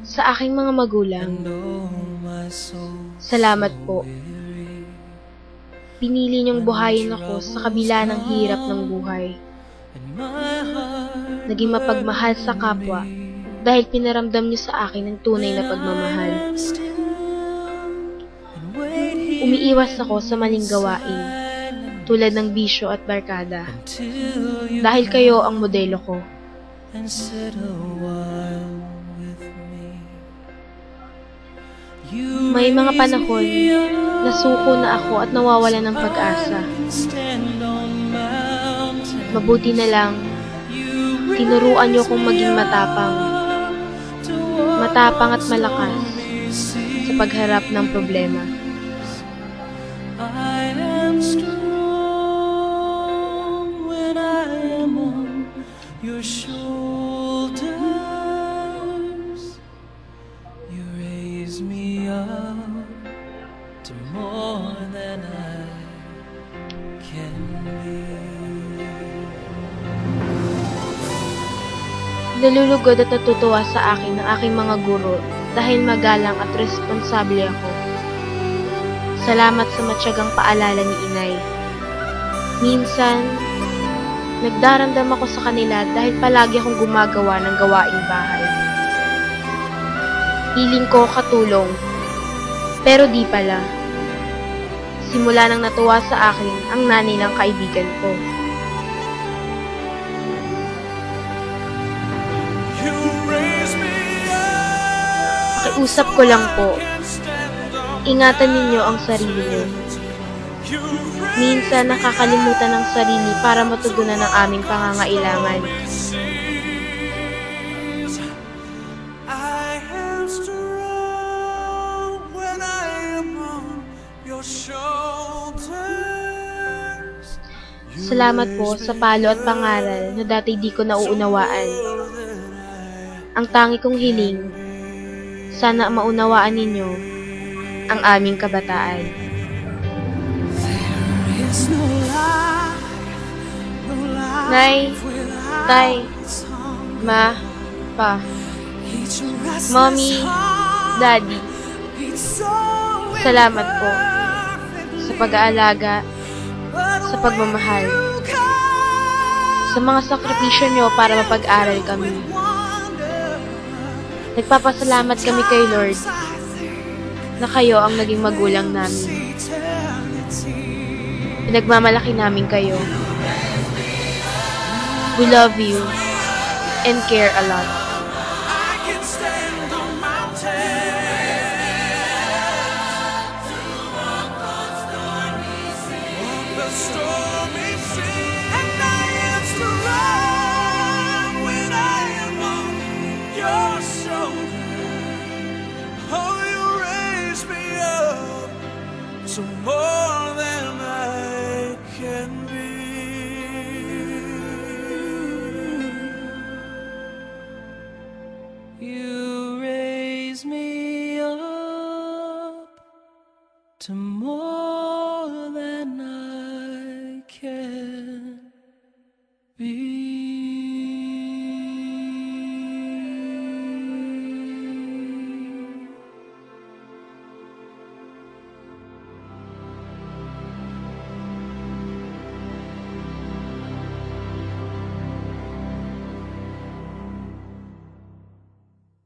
Sa aking mga magulang, salamat po. Pinili niyong buhayin ako sa kabila ng hirap ng buhay. Naging mapagmahal sa kapwa dahil pinaramdam niyo sa akin ang tunay na pagmamahal. Umiiwas ako sa maling gawain, tulad ng bisyo at barkada, dahil kayo ang modelo ko. May mga panahon na suko na ako at nawawala ng pag-asa. Mabuti na lang, tinuruan niyo kong maging matapang at malakas sa pagharap ng problema. I am strong when I am on your shoulders. You raise me up to more than I can be. Nalulugod at natutuwa sa akin ng aking mga guro dahil magalang at responsable ako. Salamat sa matyagang paalala ni Inay. Minsan, nagdaramdam ako sa kanila dahil palagi akong gumagawa ng gawaing bahay. Hiling ko katulong, pero di pala. Simula nang natuwa sa akin ang nanay ng kaibigan ko. Pakiusap ko lang po, ingatan ninyo ang sarili niyo. Minsan nakakalimutan ng sarili para matugunan ang aming pangangailangan. Salamat po sa palo at pangaral na dati di ko nauunawaan. Ang tangi kong hiling, sana maunawaan ninyo ang aming kabataan. Nay, Tay, Ma, Pa, Mommy, Daddy, salamat po sa pag-aalaga, sa pagmamahal, sa mga sakripisyo nyo para mapag-aral kami. Nagpapasalamat kami kay Lord na kayo ang naging magulang namin. Pinagmamalaki namin kayo. We love you and care a lot. So more than I can be. You raise me up to more